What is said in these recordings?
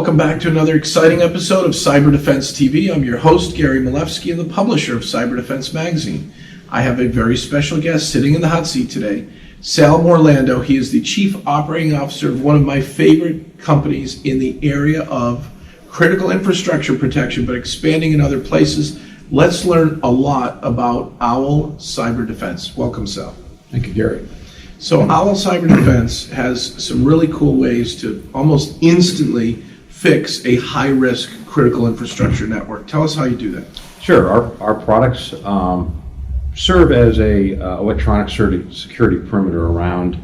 Welcome back to another exciting episode of Cyber Defense TV. I'm your host, Gary Malefsky, and the publisher of Cyber Defense Magazine. I have a very special guest sitting in the hot seat today, Sal Orlando. He is the Chief Operating Officer of one of my favorite companies in the area of critical infrastructure protection, but expanding in other places. Let's learn a lot about OWL Cyber Defense. Welcome, Sal. Thank you, Gary. So OWL Cyber Defense has some really cool ways to almost instantly fix a high-risk critical infrastructure network. Tell us how you do that. Sure. Our products serve as a electronic security perimeter around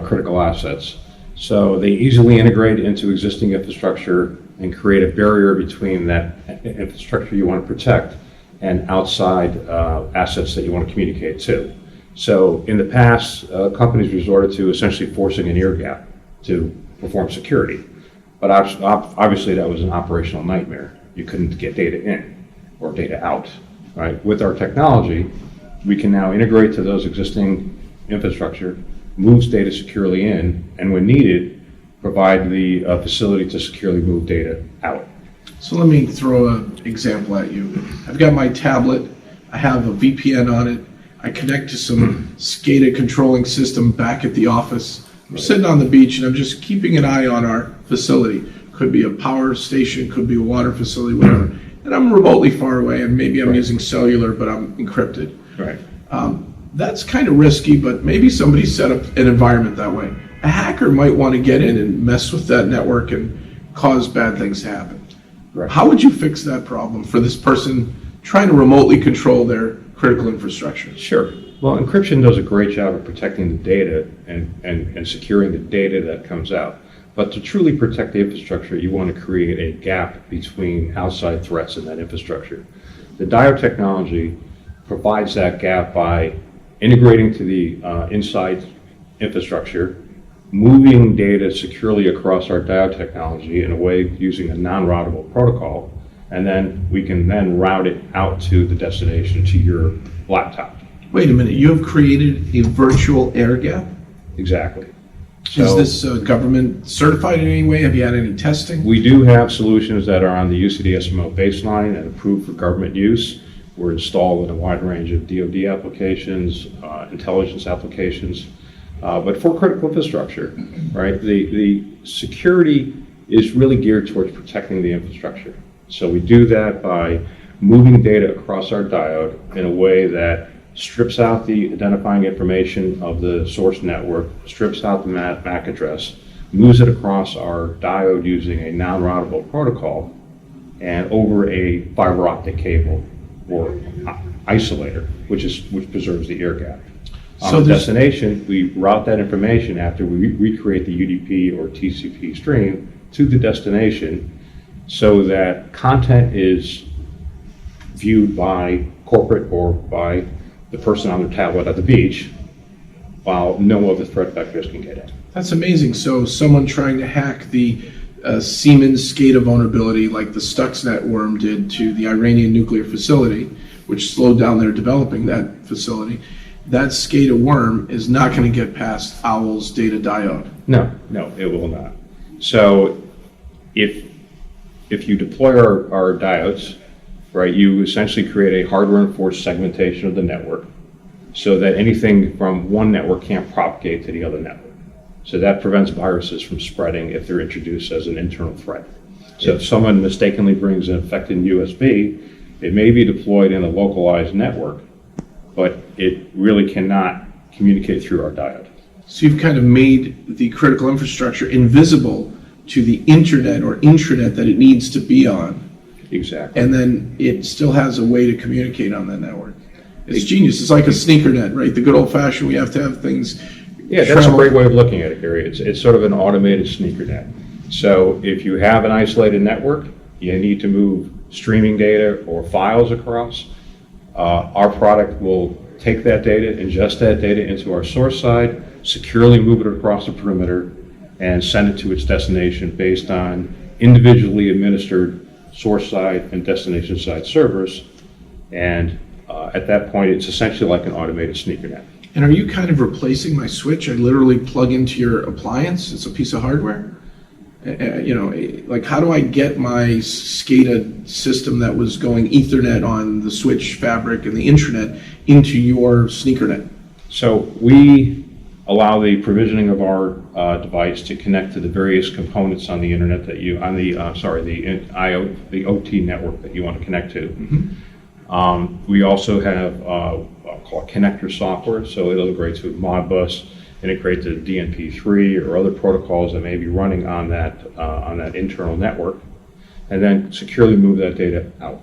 critical assets. So they easily integrate into existing infrastructure and create a barrier between that infrastructure you want to protect and outside assets that you want to communicate to. So in the past, companies resorted to essentially forcing an air gap to perform security. But obviously that was an operational nightmare. You couldn't get data in or data out, right? With our technology, we can now integrate to those existing infrastructure, moves data securely in, and when needed, provide the facility to securely move data out. So let me throw an example at you. I've got my tablet. I have a VPN on it. I connect to some SCADA controlling system back at the office. I'm sitting on the beach and I'm just keeping an eye on our facility. Could be a power station, could be a water facility, whatever. And I'm remotely far away and maybe I'm using cellular, but I'm encrypted. Right. That's kind of risky, but maybe somebody set up an environment that way. A hacker might want to get in and mess with that network and cause bad things to happen. Right. How would you fix that problem for this person trying to remotely control their critical infrastructure? Sure. Well, encryption does a great job of protecting the data and securing the data that comes out. But to truly protect the infrastructure, you want to create a gap between outside threats in that infrastructure. The diode technology provides that gap by integrating to the inside infrastructure, moving data securely across our diode technology in a way using a non-routable protocol, and then we can then route it out to the destination, to your laptop. Wait a minute, you have created a virtual air gap? Exactly. Is this government certified in any way? Have you had any testing? We do have solutions that are on the UCDSMO baseline and approved for government use. We're installed in a wide range of DoD applications, intelligence applications, but for critical infrastructure, right? The security is really geared towards protecting the infrastructure. So we do that by moving data across our diode in a way that strips out the identifying information of the source network, strips out the MAC address, moves it across our diode using a non-routable protocol and over a fiber optic cable or isolator, which preserves the air gap. On the destination, we route that information after we recreate the UDP or TCP stream to the destination so that content is viewed by corporate or by the person on their tablet at the beach while no other threat vectors can get in. That's amazing. So someone trying to hack the Siemens SCADA vulnerability like the Stuxnet worm did to the Iranian nuclear facility, which slowed down their developing that facility, that SCADA worm is not going to get past OWL's data diode. No, it will not. So if you deploy our diodes, right, you essentially create a hardware-enforced segmentation of the network so that anything from one network can't propagate to the other network. So that prevents viruses from spreading if they're introduced as an internal threat. So if someone mistakenly brings an infected USB, it may be deployed in a localized network, but it really cannot communicate through our diode. So you've kind of made the critical infrastructure invisible to the internet or intranet that it needs to be on. Exactly. And then it still has a way to communicate on that network. It's genius. It's like a sneaker net, right? The good old fashioned, we have to have things. Yeah, that's a great way of looking at it, Gary. It's sort of an automated sneaker net. So if you have an isolated network, you need to move streaming data or files across. Our product will take that data, ingest that data into our source side, securely move it across the perimeter, and send it to its destination based on individually administered source side and destination side servers. And at that point, it's essentially like an automated sneaker net. And are you kind of replacing my switch? I literally plug into your appliance. It's a piece of hardware. Like how do I get my SCADA system that was going Ethernet on the switch fabric and the intranet into your sneakernet? So we allow the provisioning of our device to connect to the various components on the internet that you, on the, the OT network that you want to connect to. We also have called connector software, so it integrates with Modbus, integrate to DNP3 or other protocols that may be running on that internal network, and then securely move that data out.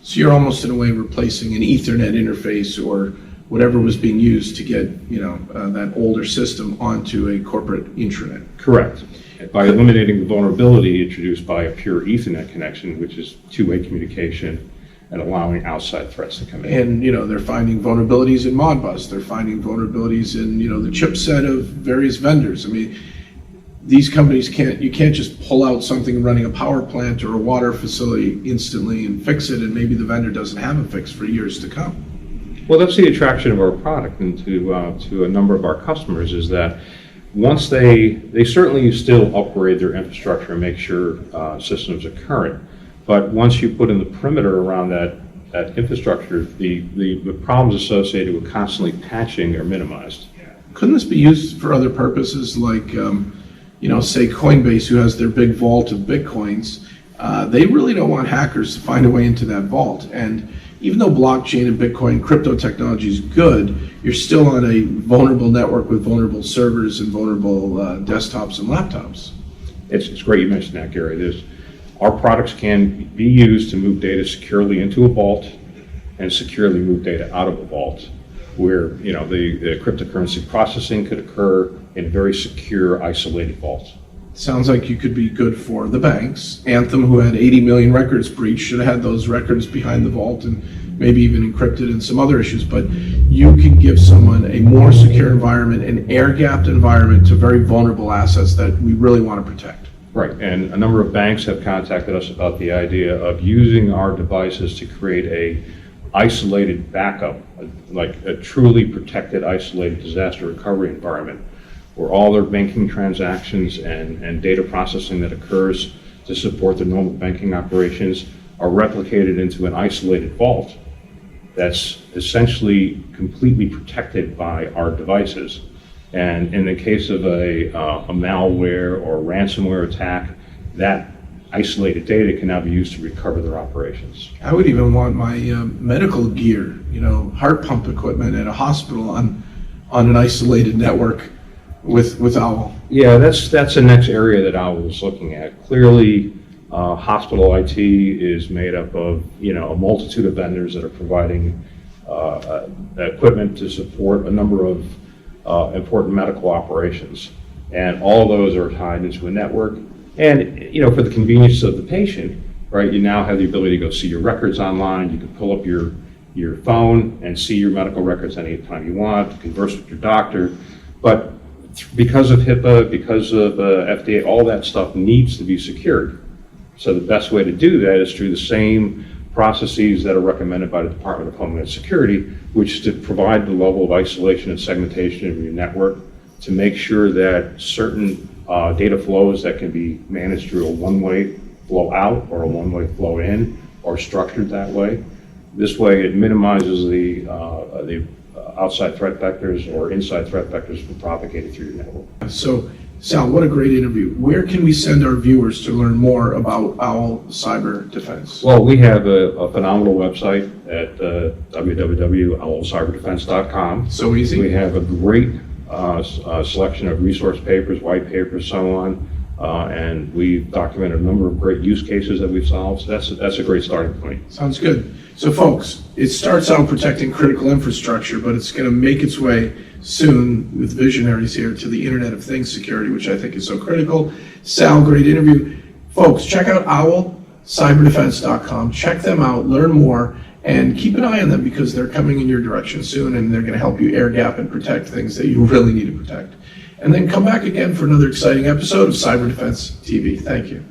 So you're almost in a way replacing an Ethernet interface or whatever was being used to get that older system onto a corporate intranet. Correct. By eliminating the vulnerability introduced by a pure Ethernet connection, which is two-way communication, and allowing outside threats to come in. And they're finding vulnerabilities in Modbus. They're finding vulnerabilities in the chipset of various vendors. I mean, these companies you can't just pull out something running a power plant or a water facility instantly and fix it, and maybe the vendor doesn't have a fix for years to come. Well, that's the attraction of our product and to a number of our customers is that once they certainly still upgrade their infrastructure and make sure systems are current, but once you put in the perimeter around that infrastructure, the problems associated with constantly patching are minimized. Couldn't this be used for other purposes like, say Coinbase, who has their big vault of Bitcoins? They really don't want hackers to find a way into that vault. And even though blockchain and Bitcoin crypto technology is good, you're still on a vulnerable network with vulnerable servers and vulnerable desktops and laptops. It's great you mentioned that, Gary. Our products can be used to move data securely into a vault and securely move data out of a vault, where the cryptocurrency processing could occur in a very secure, isolated vault. Sounds like you could be good for the banks. Anthem, who had 80 million records breached, should have had those records behind the vault and maybe even encrypted and some other issues. But you can give someone a more secure environment, an air-gapped environment to very vulnerable assets that we really want to protect. Right, and a number of banks have contacted us about the idea of using our devices to create a isolated backup, like a truly protected, isolated disaster recovery environment, where all their banking transactions and data processing that occurs to support the normal banking operations are replicated into an isolated vault that's essentially completely protected by our devices. And in the case of a malware or ransomware attack, that isolated data can now be used to recover their operations. I would even want my medical gear, heart pump equipment at a hospital on an isolated network with OWL. Yeah, that's the next area that OWL was looking at. Clearly, hospital IT is made up of a multitude of vendors that are providing equipment to support a number of important medical operations, and all of those are tied into a network. And for the convenience of the patient, right? You now have the ability to go see your records online. You can pull up your phone and see your medical records anytime you want. Converse with your doctor, but because of HIPAA, because of FDA, all that stuff needs to be secured. So the best way to do that is through the same processes that are recommended by the Department of Homeland Security, which is to provide the level of isolation and segmentation of your network to make sure that certain data flows that can be managed through a one-way flow out or a one-way flow in are structured that way. This way it minimizes the outside threat vectors or inside threat vectors from propagated through your network. So, Sal, what a great interview. Where can we send our viewers to learn more about OWL Cyber Defense? Well, we have a phenomenal website at www.owlcyberdefense.com. So easy. We have a great selection of resource papers, white papers, so on, and we've documented a number of great use cases that we've solved. So that's a great starting point. Sounds good. So folks, it starts out protecting critical infrastructure, but it's going to make its way soon with visionaries here to the Internet of Things security, which I think is so critical. Sal, great interview. Folks, check out owlcyberdefense.com. Check them out, learn more, and keep an eye on them because they're coming in your direction soon and they're going to help you air gap and protect things that you really need to protect. And then come back again for another exciting episode of Cyber Defense TV. Thank you.